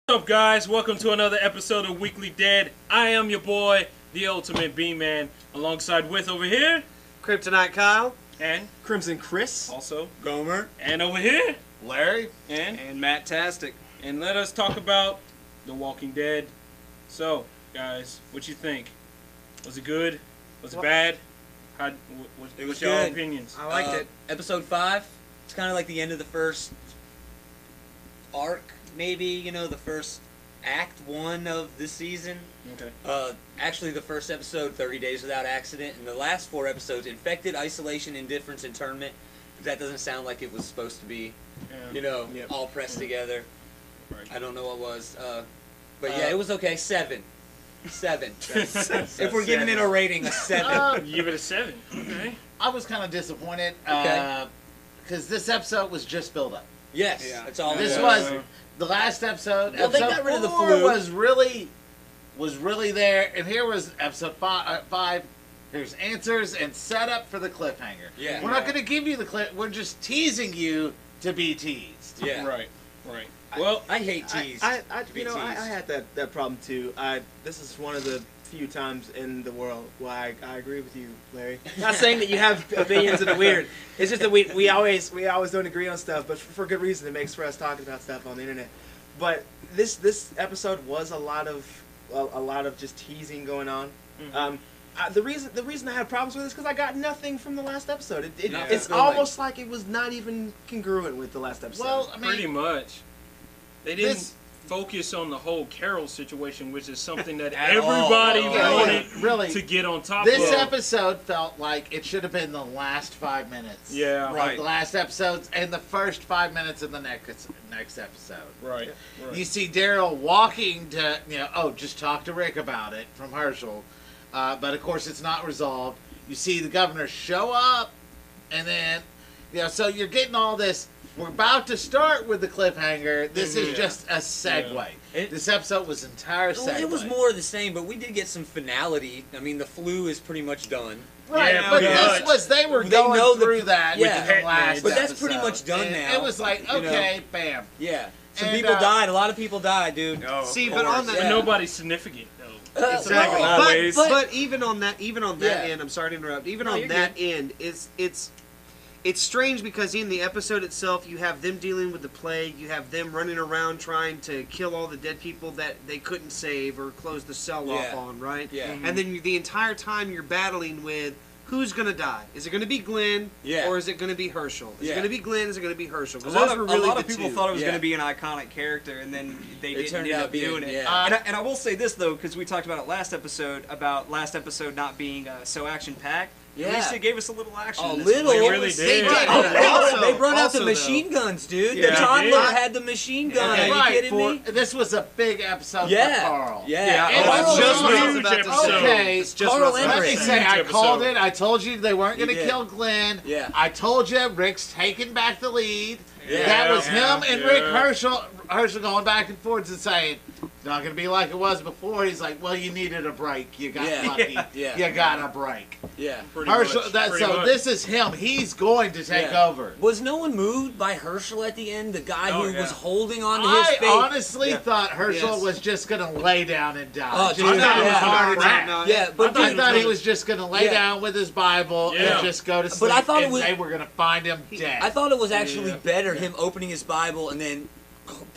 What's up, guys? Welcome to another episode of Weekly Dead. I am your boy, the Ultimate Bean-Man, alongside with over here, Kryptonite Kyle, and Crimson Chris, also Gomer, and over here, Larry, and Matt Tastic. and let us talk about The Walking Dead. So, guys, what you think? Was it good? Was it bad? How? What's your good. opinions? I liked it. Episode 5, it's kind of like the end of the first arc, maybe, you know, the first act 1 of this season. Okay. Actually, the first episode, 30 Days Without Accident, and the last 4 episodes, Infected, Isolation, Indifference, Internment. That doesn't sound like it was supposed to be, you know, all pressed together. Right. I don't know what was. But yeah, it was okay. 7. 7. If we're giving it a rating, a 7. You give it a 7. Okay. I was kind of disappointed Okay. because this episode was just build up. Yes, Yeah. that's all. This it was the last episode. Well, they episode got rid of the 4 flu. was really there, and here was episode 5. Here's answers and setup for the cliffhanger. Yeah. We're not going to give you the clip. We're just teasing you to be teased. Yeah. Right. Right. Well, I hate tease. I To be teased. had that problem too. This is one of the few times in the world where I agree with you, Larry. Not saying that you have opinions that are weird. It's just that we always don't agree on stuff, but for good reason. It makes for us talking about stuff on the internet. But this episode was a lot of just teasing going on. Mhm. The reason I had problems with this because I got nothing from the last episode. No, It's really. almost like it was not even congruent with the last episode. Well, I mean, pretty much. They didn't this- focus on the whole Carol situation, which is something that At all. everybody Yeah, wanted really. to get on top This of. episode felt like it should have been the last 5 minutes. Yeah. Right. Of the last episodes and the first 5 minutes of the next episode. Right. Right. You see Daryl walking to, just talk to Rick about it from Herschel. But of course it's not resolved. You see the governor show up, and then, so you're getting all this. We're about to start with the cliffhanger. This is just a segue. Yeah. This episode was entire Well, segue. it was more of the same, but we did get some finality. I mean, the flu is pretty much done. Right, Yeah, but pretty this much. was, they were They going know the- through that yeah. with the last But that's pretty episode. much done And now, It was like, you know. okay, bam. Yeah. Some And, people died. A lot of people died, dude. See, Of but on course, the But yeah. nobody's significant though. Exactly. no, But, but- but even on that Yeah. end, I'm sorry to interrupt. Even No, on you're that end, it's strange because in the episode itself, you have them dealing with the plague. You have them running around trying to kill all the dead people that they couldn't save or close the cell off Yeah. on, right? Yeah. And then the entire time you're battling with who's going to die. Is it going to be Glenn Yeah. or is it going to be Herschel? Is it Yeah. going to be Glenn? Is it going to be Herschel? A 'Cause lot, those were of, really a lot the of people two. thought it was Yeah. going to be an iconic character, and then they didn't turned end out up being- doing it. yeah. And I will say this, though, because we talked about it last episode, about last episode not being so action-packed. At least Yeah. it gave us a little action. A in this little. one. They really They did. did. They brought out the Also, machine guns, dude. Yeah, the toddler they did. had the machine gun. Yeah. Are you Right, kidding me? this was a big episode Yeah. for Carl. Yeah. Yeah. And Oh, I it's just what I was huge about to say. episode. Okay, It's just Carl what I was let about me to say, I Huge called episode. it. I told you they weren't You going to did. kill Glenn. Yeah. I told you Rick's taking back the lead. Yeah. That was him and Rick Yeah. Herschel going back and forth and saying, it's not going to be like it was before. He's like, well, you needed a break. You got Yeah. lucky. Yeah. You got a break. Yeah. Pretty Herschel, much, that, pretty so much. this is him. He's going to take Yeah. over. Was no one moved by Herschel at the end? The guy Oh, who yeah. was holding on to his I faith. honestly Yeah. thought Herschel Yes. was just going to lay down and die. Oh, Just dude, have yeah. a heart No, attack. no, Yeah, but I dude, thought he was just going to lay Yeah. down with his Bible Yeah. and just go to sleep. I thought it and was- they were going to find him dead. I thought it was actually Yeah. better him opening his Bible and then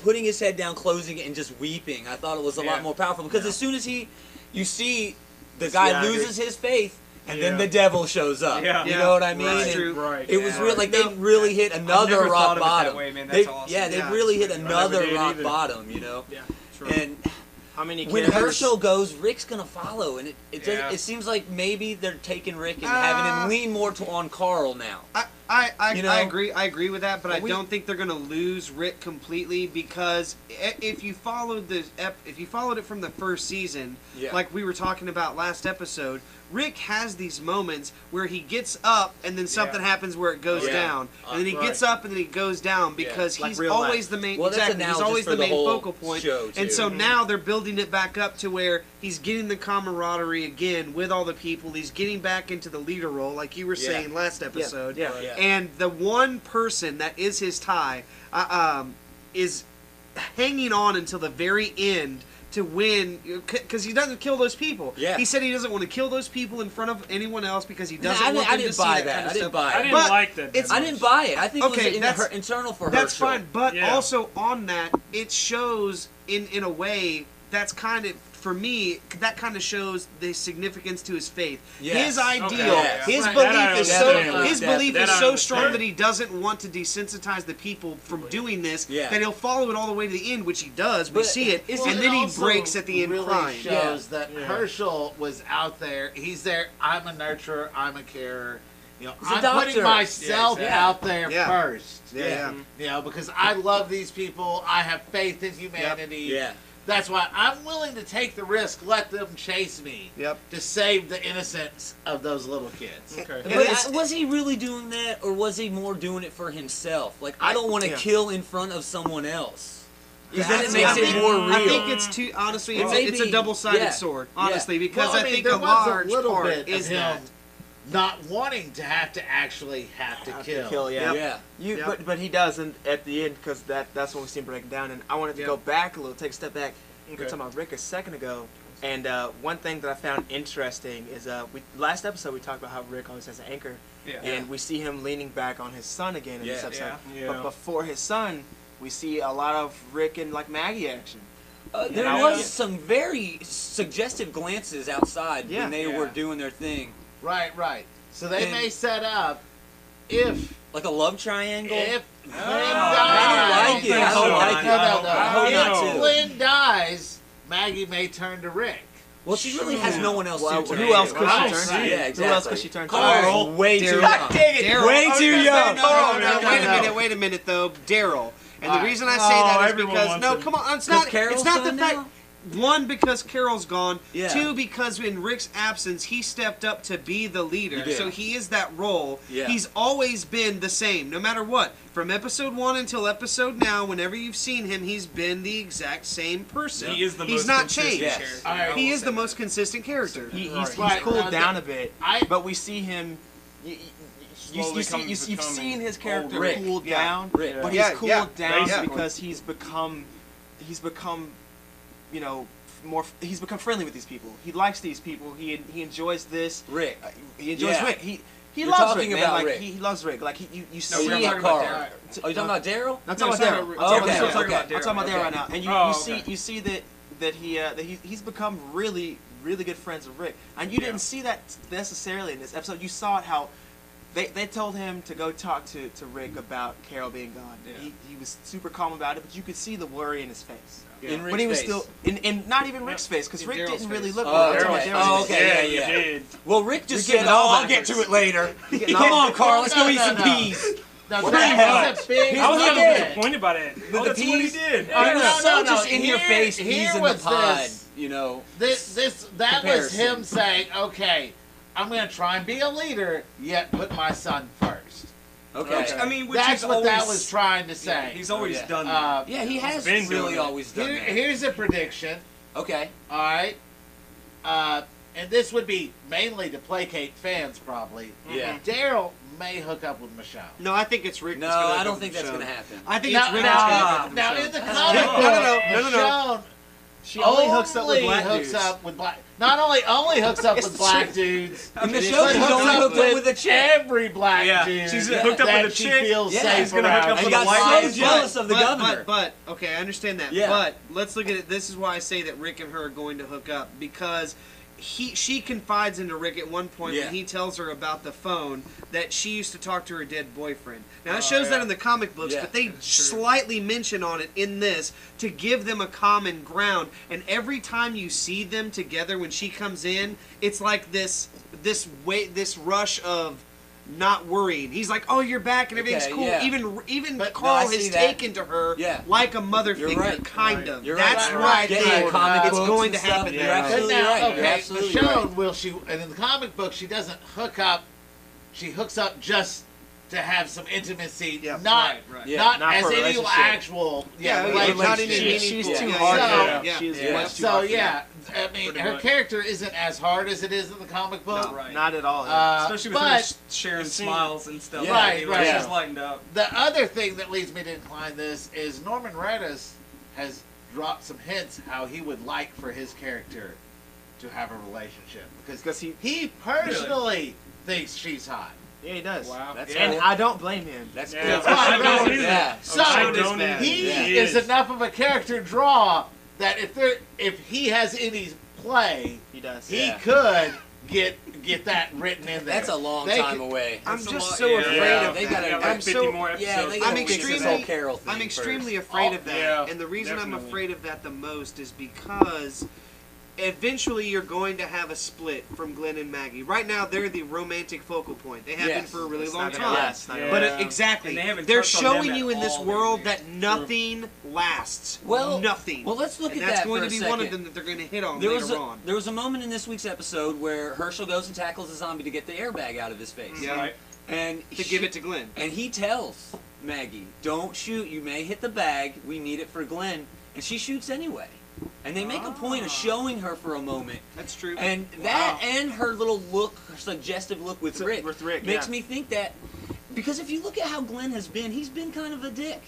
putting his head down, closing it, and just weeping. I thought it was a lot Yeah. more powerful because as soon as you see the guy Yeah, I agree. loses his faith, and then Yeah. the devil shows up. Yeah. You know what I mean? Right. And True. Right. It was yeah. real, like they really hit another never rock thought of it that bottom. way, man. That's awesome. Yeah, they Yeah. really hit another never did rock either. bottom. You know. Yeah. True. And How many when characters? Herschel goes, Rick's gonna follow, and Yeah. it seems like maybe they're taking Rick and having him lean more on Carl now. I You know? I agree with that, but I we- don't think they're going to lose Rick completely because if you followed it from the first season, Yeah. like we were talking about last episode, Rick has these moments where he gets up and then something happens where it goes Yeah. down, and then he Right. gets up and then he goes down because Like he's real always life. the main. Well, that's exactly, he's analogous always for the the main whole focal point, show, and too. so now they're building it back up to where he's getting the camaraderie again with all the people. He's getting back into the leader role, like you were Yeah. saying last episode. Yeah. Yeah. And the one person that is his tie is hanging on until the very end to win, because he doesn't kill those people. Yeah. He said he doesn't want to kill those people in front of anyone else because he doesn't I want them to didn't see buy that that. kind of I didn't stuff. buy it. I didn't But like that. it's- I didn't buy it. I think Okay, it was that's- internal for That's Herschel. fine, but Yeah. also on that, it shows in a way that's kind of, for me, that kind of shows the significance to his faith. Yes. His ideal, Yes. his Right. belief That I is understand. so his That- belief that is I so strong understand. that he doesn't want to desensitize the people from doing this. Yeah. That he'll follow it all the way to the end, which he does. We But see it, is and it then he also breaks at the end really crying. shows that Yeah. Herschel was out there. He's there. I'm a nurturer. I'm a carer. You know, He's a I'm doctor. putting myself Yeah, exactly. out there Yeah. first. Yeah. You know, because I love these people. I have faith in humanity. Yeah. That's why I'm willing to take the risk. Let them chase me Yep. to save the innocence of those little kids. Okay. It But is- was he really doing that, or was he more doing it for himself? Like, I don't want to Yeah. kill in front of someone else. Because Yeah, then it I makes think- it more real. I think it's too honestly. It may It's a be- double-sided yeah. sword, Yeah. honestly, because Well, I think there a was large little part bit is of him that. not wanting to have to actually have to kill. Yeah. Yeah. Yep. But he doesn't at the end because that's when we see him breaking down. And I wanted to Yep. go back a little, take a step back. We were Okay. talking about Rick a second ago, and one thing that I found interesting is last episode we talked about how Rick always has an anchor, Yeah. and we see him leaning back on his son again in this Yeah. episode. Yeah. But before his son, we see a lot of Rick and like Maggie action. There Yeah. was some very suggestive glances outside Yeah. when they Yeah. were doing their thing. Right, right. So they And- may set up if Like a love triangle. Flynn I don't dies. like it. I don't like it. No. I hope If not too. Flynn dies, Maggie may turn to Rick. Well, she really has no one else Well, to turn who to. else could Right, she turn to? right. Yeah, exactly. Who else could she turn to? Carl, way too Daryl. young. Daryl. Way too young. Wait a minute, though. Daryl. And the Alright. reason I say Oh, that is everyone because wants no, him. come on, it's 'Cause not. Carol's It's not the gone fact. now? One, because Carol's gone. Yeah. Two, because in Rick's absence, he stepped up to be the leader. He did. So he is that role. Yeah. He's always been the same, no matter what. From episode 1 until episode now, whenever you've seen him, he's been the exact same person. He is the He's most not consistent changed. Yes. character. Alright. I He will is say the that. most consistent character. He's Right. cooled Now, down a bit, I- but we see him. Slowly You've seen his character Rick. cooled Yeah. down, Rick. but Yeah, he's cooled yeah, down basically. because he's become, you know, he's become friendly with these people. He likes these people. He enjoys this. Rick. He enjoys Yeah. Rick. He You're loves talking Rick, man. about Like Rick. he loves Rick. Like you No, see we're it. talking about Carl. Daryl. Oh, you talking about Daryl? I'm talking No, about sorry, Daryl. we're- I'm talking okay, about okay. Daryl. I'm talking about Okay. Daryl right now. And Oh, you okay. see that he's become really good friends with Rick. And you Yeah. didn't see that necessarily in this episode. You saw it how they told him to go talk to Rick about Carol being gone. Yeah. He was super calm about it, but you could see the worry in his face. In Rick's But he was face. still in not even Rick's face because In Rick Daryl's didn't really face. look. Oh, I'm talking about okay. Daryl's Oh, face. okay. Yeah, yeah. you did. Well, Rick just You're said, getting all "Oh, I'll get to it later." getting Come all on, Carl. Let's go eat some No. peas. No, What the that hell? was a big I was He kind did. of disappointed by that. The Oh, that's what he peas? did. It was so no, just in your here- face. here Peas in the was pod. this. You know. That was Comparison. him saying, "Okay, I'm going to try and be a leader, yet put my son first." Okay. I mean, which That's is what always, that was trying to yeah, say. he's always yeah. done that. Yeah, he has been doing really it. always done that. Here's a prediction. Okay. All right, and this would be mainly to placate fans, probably. Yeah. Daryl may hook up with Michelle. No, I think it's Rick. No, that's gonna I hook don't up think with that's Michonne. gonna happen. I think Now, it's Rick. now, that's gonna hook up with now Michonne. in the That's comic not- book, no. She only hooks up with only black hooks dudes. up with black. Not only hooks up It's with black true. dudes. In the but show, she's hooks only up hooked up with a chick. Every black Yeah, dude. she's Yeah. hooked up that with a she chick. feels Yeah, safe he's gonna hook around. up And with got a white so dude. jealous of the governor. But okay, I understand that. Yeah. But let's look at it. This is why I say that Rick and her are going to hook up because she confides into Rick at one point Yeah. when he tells her about the phone that she used to talk to her dead boyfriend. Now it Oh, shows that yeah. in the comic books, Yeah, but they that's true. slightly mention on it in this to give them a common ground. And every time you see them together when she comes in, it's like this rush of not worrying. He's like, "Oh, you're back and everything's Okay, cool." yeah. Even But- Carl no, I has see that. taken to her Yeah. like a mother You're figure, right. kind Right. of. You're That's right. why Getting they- the comic it's books going and to stuff. happen. You're now. absolutely But now, right. You're okay, absolutely Michonne, right. will she? And in the comic book, she doesn't hook up. She hooks up just to have some intimacy, Yeah, not right. Yeah. not Not as for a any relationship. actual Yeah, relationship. not any meaningful- She's yeah, too yeah, hard. So- for that. yeah. She is Yeah. much too So hard for yeah, I mean, Pretty her much. character isn't as hard as it is in the comic book. No. Right. Not at all. Especially with her but sharing I've seen- smiles and stuff. Yeah, right, Like, right. She's lightened up. the other thing that leads me to incline this is Norman Reedus has dropped some hints how he would like for his character to have a relationship because he personally thinks she's hot. Yeah, he does. Wow. That's And cool. I don't blame him. That's Yeah. cool. I don't either. Yeah. So I don't either. he Yeah. is enough of a character draw that if he has any play, He does. he Yeah. could get that written in there. That's a long They time could- away. I'm That's a just lot- so yeah. afraid Yeah. of They that. gotta Yeah, I'm like 50 so- more episodes. Yeah, they I'm gotta fix this extremely, whole Carol thing I'm extremely first. afraid of that, Yeah, and the reason I'm definitely. afraid of that the most is because eventually you're going to have a split from Glenn and Maggie. Right now, they're the romantic focal point. They have been Yes. for a really It's long not gonna time. last. Not gonna But Yeah. exactly, And they haven't they're touched on them showing at you in this all world lately. that nothing lasts. Well, nothing. Well, let's look and at that's that going for to a be one of second. them that they're going to hit on There later was a, on. there was a moment in this week's episode where Herschel goes and tackles a zombie to get the airbag out of his face. Yeah. Right. And To give it to Glenn. And he tells Maggie, "Don't shoot. You may hit the bag. We need it for Glenn." And she shoots anyway. And they make a point of showing her for a moment. That's true. And that and her little look, her suggestive look with Rick, makes yeah. me think that because if you look at how Glenn has been, he's been kind of a dick.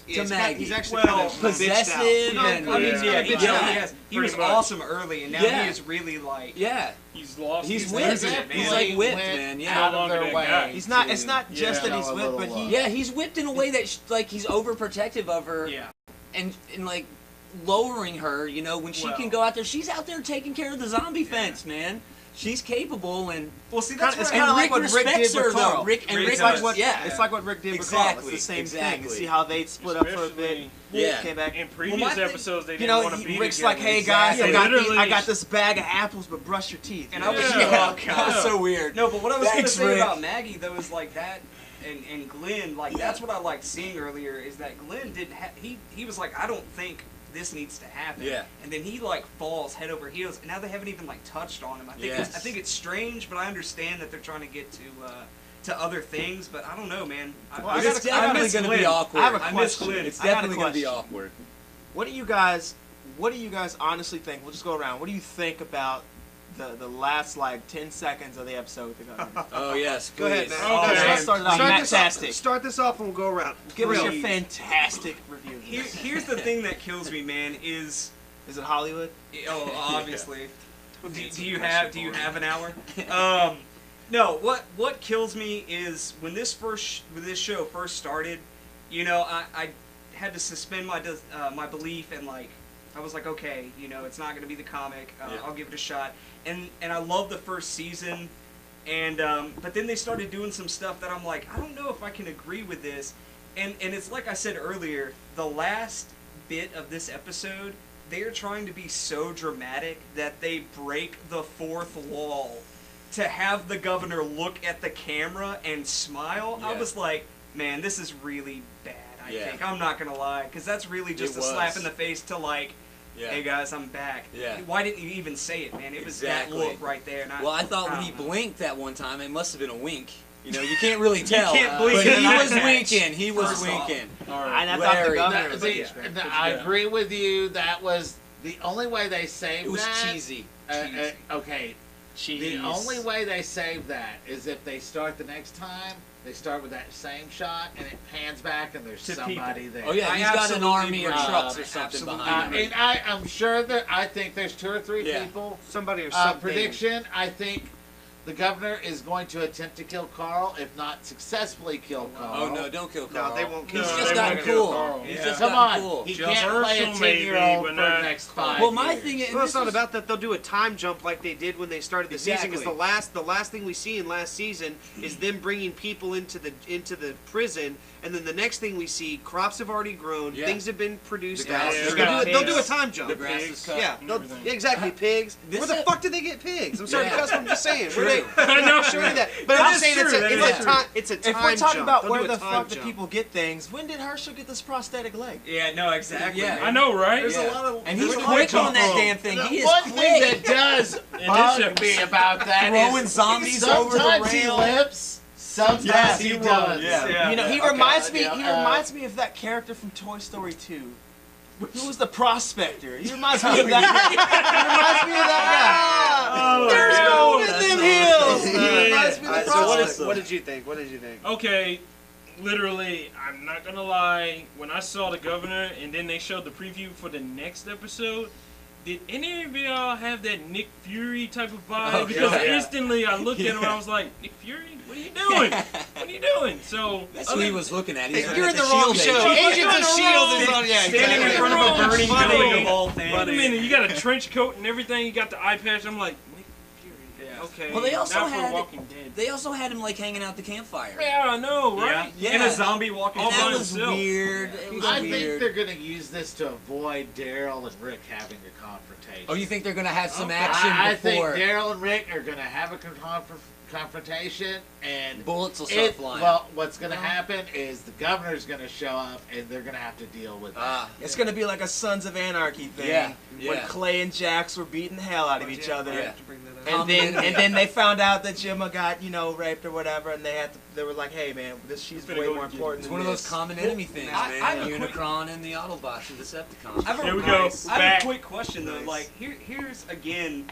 Yeah, to Maggie. he's actually Well, kind of possessive bitched out. No, and- I mean, Yeah. yeah, he, Yeah. definitely has. He Pretty was much. awesome early, and now Yeah. he is really like. Yeah, He's lost. he's his whipped. losing it, He's man. like whipped, went man. out Yeah, of longer their that way. guy. He's not. to It's not just Yeah. that he's show a with, little but love. he. yeah, he's whipped in a way that like he's overprotective of her. Yeah. and like lowering her, you know, when she Well- can go out there. She's out there taking care of the zombie fence, man. She's capable, and Well, see, that's It's what kind of I- like what Rick respects did with her, though. Carl. Rick Rick It's does. like what yeah. it's like what Rick did with Carl. It's Exactly, the same thing. exactly. You see how they split up for a bit. Especially Yeah. Came back. in my previous thing- episodes, they You didn't know, want to be Rick's together. like, "Hey guys, Exactly. I Literally. got this bag of apples, but brush your teeth." And I was Yeah. yeah. that was so weird. No, but what I was going to Thanks, say Rick. about Maggie though is like that, and Glenn, like that's what I liked seeing earlier is that Glenn didn't he was like, I don't think this needs to happen. Yeah. And then he like falls head over heels, and now they haven't even like touched on him. I think Yes. I think it's strange, but I understand that they're trying to get to other things, but I don't know, man. Well, I It's gotta- definitely miss going to be Glenn. awkward. I have a I miss question. Glenn. It's I got a definitely going to be question. awkward. What do you guys honestly think? We'll just go around. What do you think about the last like 10 seconds of the episode with the governor? Oh yes, Go ahead, please. man. Okay. Let's start it off. Fantastic. Start this off and we'll go around. Give us your Please. fantastic review. Here's the thing that kills me, man. Is Is it Hollywood? oh obviously. Do you have an hour? No. What kills me is when this show first started. You know, I had to suspend my belief and like I was like, okay, you know, it's not going to be the comic. Yeah. I'll give it a shot. And I love the first season. And but then they started doing some stuff that I'm like, I don't know if I can agree with this. And it's like I said earlier, the last bit of this episode, they are trying to be so dramatic that they break the fourth wall to have the governor look at the camera and smile. I Yeah. was like, man, this is really bad. I Yeah. think I'm not gonna lie, because that's really just It a slap was. in the face to like, Yeah. hey guys, I'm back. Yeah. Why didn't you even say it, man? It was Exactly. that look right there. And Well, I thought when he don't know. blinked that one time, it must have been a wink. You know, you can't really tell. can't blink but in he an was IMAX. winking. He was First off. winking. All right. And I thought the Larry, governor was See, like, I Yeah. agree with you. That was the only way they saved It was that. cheesy. Okay. The only way they save that is if they start the next time. They start with that same shot and it pans back and there's To somebody people. there. Oh yeah, I he's got an absolutely army or agree. trucks or something Absolutely behind him. And I'm sure that I think there's 2 or 3 Yeah. people. Somebody or something. Prediction: I think the governor is going to attempt to kill Carl, if not successfully kill Carl. Oh no, don't kill Carl. No, they won't kill He's him. just they gotten won't kill cool. Carl. He's Yeah. just Come gotten on, cool. he Just can't play a Herschel maybe, 10-year-old but for not the next Carl. 5 Well, my years. thing is, Well, it's this not is- about that. They'll do a time jump like they did when they started the season. Because Exactly. the last thing we see in last season is them bringing people into the prison, and then the next thing we see, crops have already grown, Yeah. things have been produced The grass out. is They'll cut. do a Pigs. time jump. The grass is cut. Yeah, Everything. exactly. Pigs. This Where the ep- fuck did they get pigs? I'm sorry Yeah. to cuss, but I'm just saying. True. Where they? I know. Showing that. But That I'm is saying true, that is it's a true. time. It's a time if we're talking jump. about They'll where do a the time fuck do jump. people get things, when did Herschel get this prosthetic leg? Yeah, no, exactly. Yeah. man. I know, right? There's Yeah. a lot of And he's there's a quick lot on of that jump. damn thing. He is One thing quick. that does this bug me about that is Throwing zombies over the sometimes he rail. lips, sometimes Yes, he he does. runs. Yeah. You know, he Okay, reminds me. yeah, He reminds me of that character from Toy Story 2. Who was the prospector? He reminds me of that. He reminds me of that Oh, There's yeah. no with them hills. Yeah. He reminds me of the Alright, so prospector. what did you think? What did you think? Okay, literally, I'm not gonna lie, when I saw the governor and then they showed the preview for the next episode, did any of y'all have that Nick Fury type of vibe? Oh, Because yeah. instantly I looked at him and I was like, Nick Fury? What are you doing? What are you doing? So That's what he was looking at. He's Hey, looking you're at in the the wrong Shield show. agent. Agents of S.H.I.E.L.D. is on. Yeah, Standing in exactly. front of a burning Funny. building of all things. Wait a minute, you got a trench coat and everything, you got the eye patch. I'm like, Nick Fury. Yeah. Okay. Well, they also not had- for Walking Dead. They also had him like hanging out the campfire. Yeah, I know, right? Yeah. Yeah. And a zombie walking All And by that was himself. weird. It was I think weird. they're gonna use this to avoid Daryl and Rick having a confrontation. Oh, you think they're gonna have some Okay. action I think before Daryl and Rick are gonna have a confrontation, and bullets will start it, flying? well, what's gonna happen is the governor's gonna show up, and they're gonna have to deal with that. Ah, It's gonna be like a Sons of Anarchy thing. Yeah, When yeah. Clay and Jax were beating the hell out of each other. Yeah. And then they found out that Gemma got, raped or whatever, and they were like, hey man, she's Finna way go more get- important It's than one of those this. common enemy things, I man. have a quick- Unicron and the Autobots and Decepticons. I have a, Here we go. I have Back. a quick question though. Nice. Like here's again.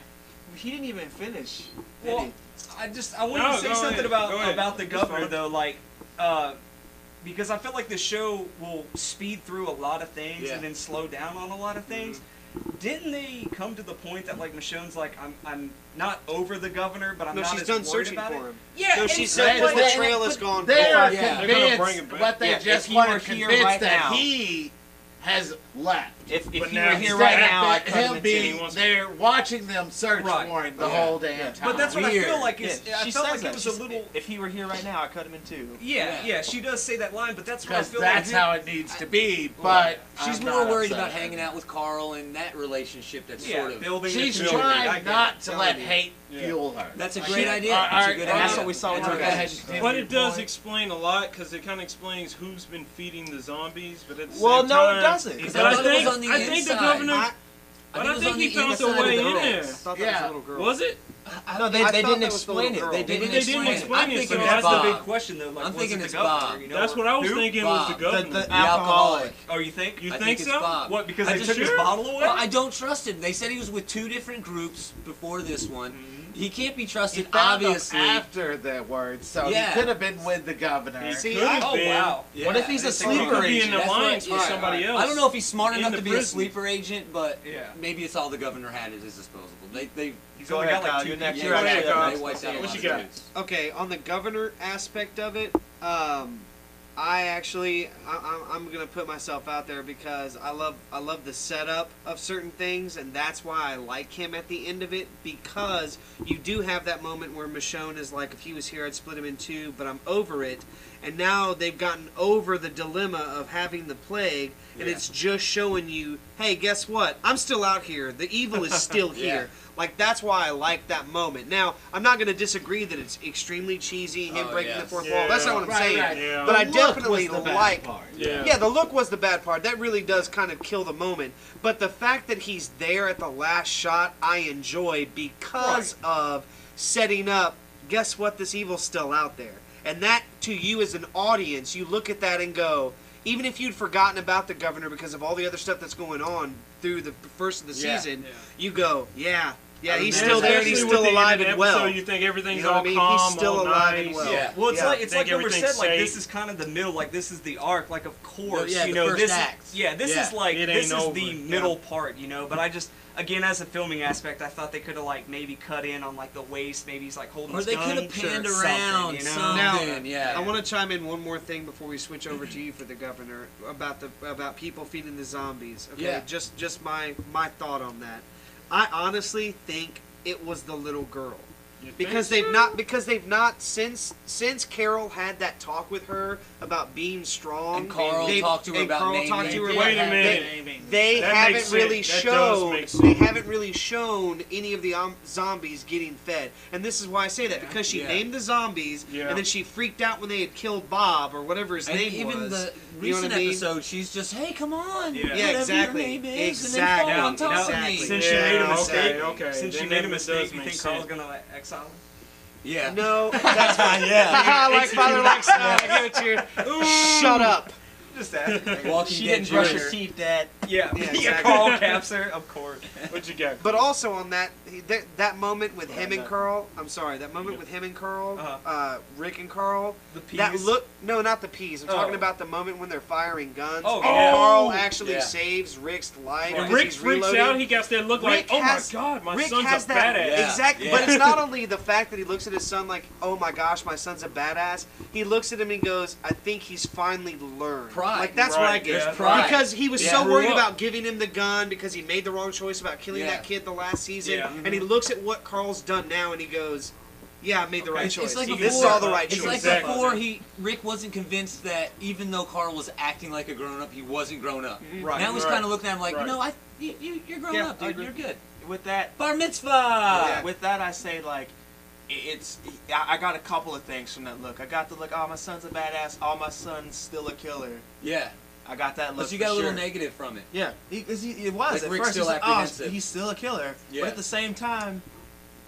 He didn't even finish. did Well, he? I wanted No, to say go something ahead. about Go ahead. about the It's governor fine. though, like, because I feel like the show will speed through a lot of things Yeah. and then slow down on a lot of things. Didn't they come to the point that like Michonne's like I'm not over the governor, but I'm No, not she's as done worried searching about for it? him. Yeah, No, and she so, said like, the trail is gone. They're Yeah. They're gonna bring convinced, it back. but they Yeah, just if he want were to here convince right that now. he has left. If But he now were here he's right back. now, I'd cut him He'll in be two. wants- there watching them search Right. for him the Yeah. whole damn Yeah. time. But that's what I Weird. feel like Yeah, is. I she felt says like that. it was a She's- little. If he were here right now, I'd cut him in two. Yeah, she does say that line, but that's what I because feel that's like. how it needs to be. But She's I'm more not worried upset. about hanging out with Carl and that relationship that's Yeah, sort of... building. She's the community. I trying get not it. to let Telling you. hate Yeah. fuel her. That's a She- great idea. all That's a right, good all idea. That's what we saw That's with a her. good She's idea. doing But your it does point. explain a lot because it kind of explains who's been feeding the zombies. But at the Well, same no, time, it doesn't. Because But I I thought it was think on the I think the inside. governor. I But think I it was think on he the found inside a of the way in girls. there. I thought that was Yeah. a little girl. Was it? No, they I thought didn't that was the little explain it. girl. They But didn't they didn't explain it. explain I'm it, thinking so it's That's that's the the big question though. Like, I'm was thinking it it's the governor? Bob. You know, That's or what I was who? thinking was the Bob. governor. The The alcoholic. Oh, you think? You I think it's so? Bob. What? Because I they just- took his sure? bottle away? Well, I don't trust him. They said he was with two different groups before this one. He can't be He trusted, found them obviously. after the words, so Yeah. he could have been with the governor. He See, could have Oh been. wow. Yeah. What if he's a Or he Or he sleeper could be in agent? an That's alliance what- with yeah. somebody else. I don't know if he's smart In enough the to be a prison. sleeper agent, but Yeah. maybe it's all the governor had at his disposal. They He's Go only ahead, got like Kyle, two you're next. people. You're Yeah, actually Kyle. up they next. wiped out a What lot you of got? dudes. Okay, on the governor aspect of it, I actually I'm gonna put myself out there because I love the setup of certain things, and that's why I like him at the end of it, because you do have that moment where Michonne is like, if he was here I'd split him in two, but I'm over it, and now they've gotten over the dilemma of having the plague, and Yeah. it's just showing you, hey, guess what? I'm still out here. The evil is still here. Like, that's why I like that moment. Now, I'm not going to disagree that it's extremely cheesy, him Oh, breaking yes. the fourth Yeah. wall. That's not what I'm Right, saying. right. Yeah. But I The look definitely was the bad like... part. Yeah, the look was the bad part. That really does kind of kill the moment. But the fact that he's there at the last shot, I enjoy because of setting up, guess what, this evil's still out there. And that, to you as an audience, you look at that and go, even if you'd forgotten about the governor because of all the other stuff that's going on through the first of the Yeah. season, you go, yeah, he's Yeah, still there and he's especially with still the alive end of and the well. episode, you think everything's You know what all I mean? calm, He's still all alive nice. and well. Yeah. Well, it's Yeah. like it's Think like Number everything's said, like safe. this is kind of the middle, like this is the arc, like of course, Yeah, you the know, first this act. this Yeah. is like It this ain't is over. the middle part, you know. But I just, again, as a filming aspect, I thought they could have like maybe cut in on like the waist, maybe he's like holding Or his they gun, could have panned something, around you know? something. Now, yeah. I want to chime in one more thing before we switch over to you for the governor about people feeding the zombies. Okay, Yeah. just my thought on that. I honestly think it was the little girl. You think Because so? they've not since Carol had that talk with her about being strong. And Carl they've- talked to her and about Carl naming. talked to her Wait about a minute. They That haven't makes really sense. That does shown. make They sense. haven't really shown any of the zombies getting fed, and this is why I say that, because she Yeah. named the zombies, Yeah. and then she freaked out when they had killed Bob or whatever his And name even was. the You know recent what I mean? episode, she's just, hey, come on. Yeah. Yeah, whatever exactly. Your name is, Exactly. And then fall on top Now, of exactly. me. since she Yeah, made a okay, mistake, okay. since she Then made a that mistake, does you make think Carl's sense. gonna like, exile her? Yeah. No, that's fine. Yeah. I like father like son. I give it to you. Shut up. Just asking. Walking She Dead didn't brush Jr. her teeth, Dad. Yeah, Yeah, yeah, exactly. Carl Capser, of course. What you got? But also on that moment with him and no. Carl, I'm sorry, that moment with him and Carl, Uh-huh. Rick and Carl, The peas. that look, no, not the peas. I'm Oh. talking about the moment when they're firing guns. Oh, and yeah. Carl actually Yeah. saves Rick's life. When because Rick he's freaks reloading. out, he got that look like, Rick oh has- my god, my Rick son's has a that badass. Yeah. exactly, but it's not only the fact that he looks at his son like, oh my gosh, my son's a badass. He looks at him and goes, I think he's finally learned. Pride. Like that's what I Right, get. yeah. Pride. Because he was Yeah. so worried Grew up. about giving him the gun because he made the wrong choice about killing Yeah. that kid the last season, Yeah. and he looks at what Carl's done now and he goes, yeah, I made the right It's choice. like This is before- all the right It's choice. like Exactly. before Rick wasn't convinced that even though Carl was acting like a grown up, he wasn't grown up. Right. Now he's Right. kind of looking at him like, Right. you know, you're grown Yeah, up, I dude. agree. You're good. With that, Bar mitzvah. with that, I say like, I got a couple of things from that look. I got the look, oh my son's a badass. Oh my son's still a killer. Yeah. I got that look. But you got a for little sure. negative from it. Yeah, it was Like at Rick's first. still He's like, apprehensive. he's still a killer. Yeah. But at the same time,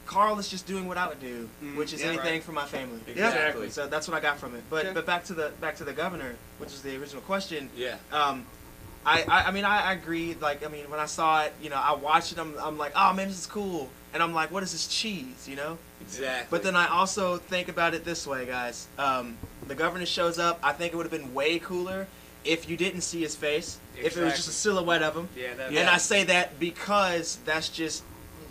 Carl is just doing what I would do, which is Yeah, anything right. for my family. Exactly. So that's what I got from it. But Okay. but back to the governor, which is the original question. Yeah. I mean I agree. Like I mean when I saw it, you know, I watched it. I'm like, oh man, this is cool. And I'm like, what is this cheese? You know. Exactly. But then I also think about it this way, guys. The governor shows up. I think it would have been way cooler if you didn't see his face. If it was just a silhouette of him. Yeah, that, Yeah. And I say that because that's just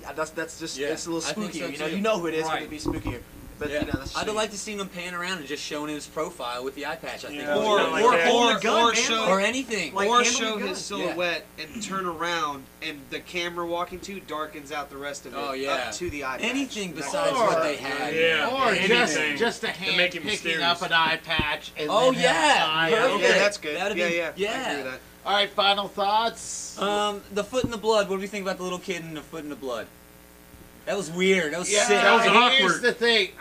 Yeah, it's a little I think spooky. so, You know, too. you know who it is, Right. but it'd be spookier. But yeah. you know, that's just I'd have me. liked to seen him pan around and just showing his profile with the eye patch. I think. Yeah. Or, Like or that. hold a gun, or man. show- like- Or anything. Like or handle show the his gun. silhouette and turn around, and the camera walking to darkens out the rest of it Oh, yeah. up to the eye patch. Anything That's besides all. what they had. Yeah. Or Anything just a to hand make it picking mysterious. up an eye patch and Oh, then yeah. eye Perfect. out. Yeah, that's good. That'd Yeah, have yeah, been- I agree with yeah. that. All right, final thoughts. The foot in the blood. What do we think about the little kid and the foot in the blood? That was weird. That was Yeah, sick. That was here's awkward. the thing.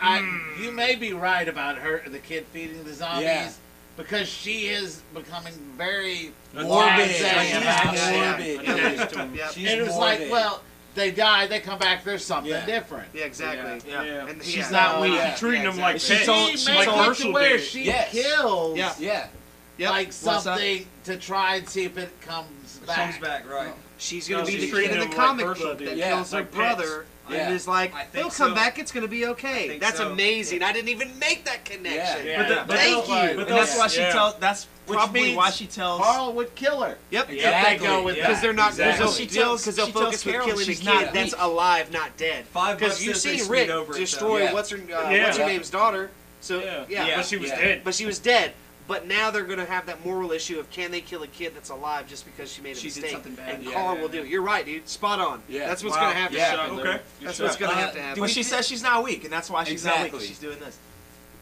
You may be right about the kid feeding the zombies, Yeah. because she is becoming very Morbid. blasé She's about it. morbid. Yeah. She's And it was morbid. like, well, they die, they come back, there's something Yeah. different. Yeah, exactly. Yeah. Yeah. And She's yeah. not weak. Yeah. She's treating Yeah, him like exactly. pets. She She made like it to Herschel where did. she Yes. kills Yeah. Yeah. Yep. like What's that? something to try and see if it comes back. Comes back, right. She's gonna No, be she's the kid treating in the him like comic Herschel book did. that Yeah. kills her Like pets. brother Yeah. and is like, I think he'll come so. back, it's gonna be I okay. think That's so. amazing. I didn't even make that connection. Yeah. Yeah. But the- Thank But you. And that's why she Yeah. tells. That's Which probably means why she tells. Carl would kill her. Yep. Exactly. If they go with Yeah. Because they're not Exactly. because She they'll tells- because they'll she tells focus with Carol killing a she's kid not that's weak. alive, not dead. $5 Because you says they see sweet Rick over it, destroy though. Yeah. what's her Yeah. name's daughter. So Yeah. yeah. Yeah. But she was Yeah. dead. But she was dead. But now they're going to have that moral issue of can they kill a kid that's alive just because she made a She did mistake? something bad. And Yeah. Carl will do it. You're right, dude. Spot on. Yeah. That's what's Wow. going to have to Yeah. happen. Okay. That's what's going to have to do happen. When she says she's not weak, and that's why she's not Exactly. weak. She's doing this.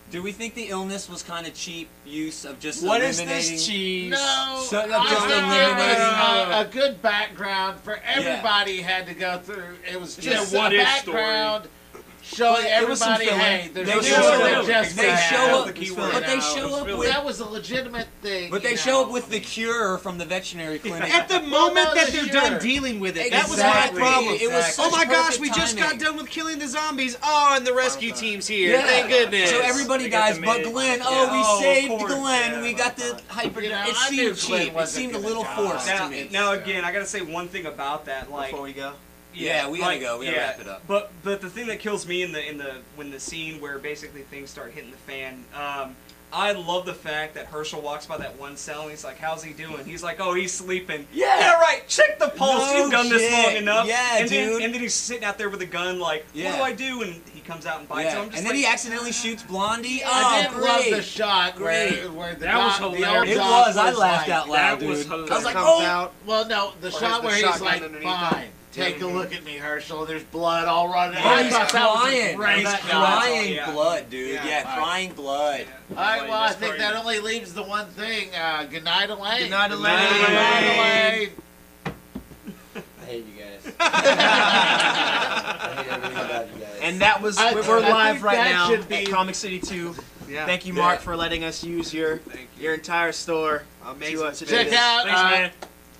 Do we think the illness was kind of cheap use of just What is eliminating? this cheese? No, So, I just think there eliminating- was a good background for everybody had to go through. It was just a what a if background showing But it was some everybody, filler. hey, there's They no was some filler filler. just They to show have. up, the keyword but they now. show up Filler. with. That was a legitimate thing. But they you show know. up with the cure from the veterinary clinic. At the moment no, that they're sure. done dealing with it, that was Exactly. my problem. It was Oh such my gosh, perfect we just got timing. done with killing the zombies. Oh, and the rescue team's here. Yeah. Thank goodness. So everybody They got dies, the but mid. Glenn. Yeah. Oh, we Oh, of saved course. Glenn. Yeah. We got the hyper. You know, It I knew seemed Glenn cheap. It wasn't seemed a gonna little die. forced Now, to me. now again, I gotta say one thing about that. Like, Before we go. Yeah, we gotta go. We gotta wrap it up. But the thing that kills me in the when the scene where basically things start hitting the fan, I love the fact that Herschel walks by that one cell and he's like, "How's he doing?" He's like, "Oh, he's sleeping." Yeah. Right. Check the pulse. No You've done this long shit. enough. Yeah, and dude. Then he's sitting out there with a gun, like, Yeah. "What do I do?" And he comes out and bites Yeah. him. I'm And just then like, he accidentally shoots Blondie. I Oh, did love the great. shot Great. where the That was doc- the hilarious. old It doc was. I laughed like, out loud, that was dude. hilarious. I was like, comes oh. out. Well, no, the Or shot has the where he's shotgun like, underneath him. fine, take a look at me, Herschel. There's blood all running. Oh, I he's thought that was a crying. great That shot. crying Yeah. blood, dude. Yeah. Yeah, crying blood. All right, well, I That's think crazy. that only leaves the one thing. Good night, Elaine. Good night, Good Elaine. night, Elaine. I hate you guys. I hate everything about you guys. And that was I we're live think right that now should be- at Comic City 2. Yeah. Thank you, Mark, Yeah. for letting us use your entire store. Amazing. to do Check this. out Thanks, man.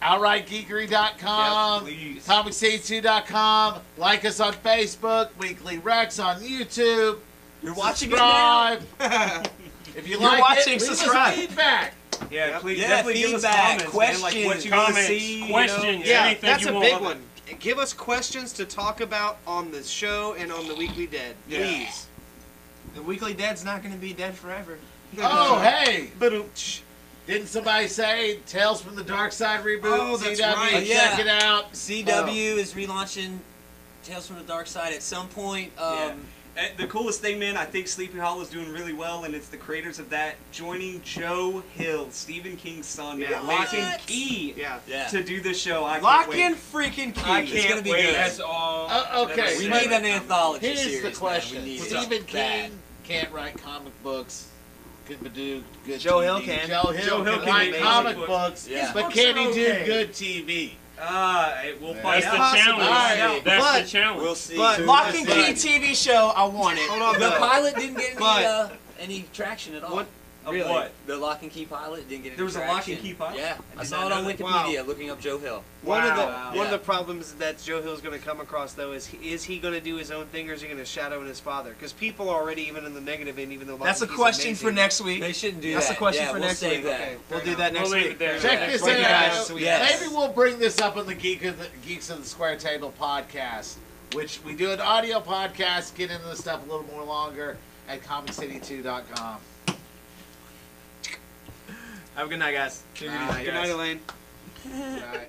OutRightGeekery.com, please. ComicC2.com. Like us on Facebook, Weekly Rex on YouTube. You're watching it now? Subscribe. If you You're like watching, it, leave us subscribe. feedback. Yeah, Yep. please Yeah, definitely give us feedback, comments, man. Like what you want to Comments, see. questions. Yeah, Anything that's you a want. big one. Give us questions to talk about on the show and on the Weekly Dead, Yeah. please. The Weekly Dead's not going to be dead forever. Oh, hey! Ba-doom-tsh. Didn't somebody say Tales from the Dark Side reboot? Oh, that's CW, right. Oh, yeah. check it out. CW is relaunching Tales from the Dark Side at some point. And the coolest thing, man, I think Sleepy Hollow is doing really well, and it's the creators of that joining Joe Hill, Stephen King's son, Yeah. Lock and What? Key, Yeah. Yeah. to do this show. I Lock can't wait. and freaking key. I It's can't gonna be wait. good. That's all. Okay, We but need an anthology here's series. the question. Man. We need Stephen it. Bad. King can't write comic books. Could do good Joe TV. Hill can. Joe Hill Hill can can write make comic books. books, Yeah. but books can are he do okay. good TV? We'll find That's the out. challenge. Alright. That's But- the challenge. We'll see. But Lock and But- Key TV show, I want it. Hold on, The though. pilot didn't get But- any traction at all. What? Of Really? what? The Lock and Key pilot didn't get any There was a traction. Lock and Key pilot? Yeah, I I did saw not it on know that. Wikipedia looking up Joe Hill. One of Wow. the Yeah. problems that Joe Hill's going to come across though is he going to do his own thing or is he going to shadow in his father? Because people are already even in the negative end, even though That's a Lock and Key's question amazing. for next week. They shouldn't do That's that. a question Yeah, for we'll next save week. that. Okay. We'll do that next We'll leave week. it there. Check Next this week, out. guys. Yes. Maybe we'll bring this up on the Geeks of the Square Table podcast, which we do an audio podcast, get into the stuff a little more longer at ComicCity2.com. Have a good night, guys. Good night, Elaine. Right.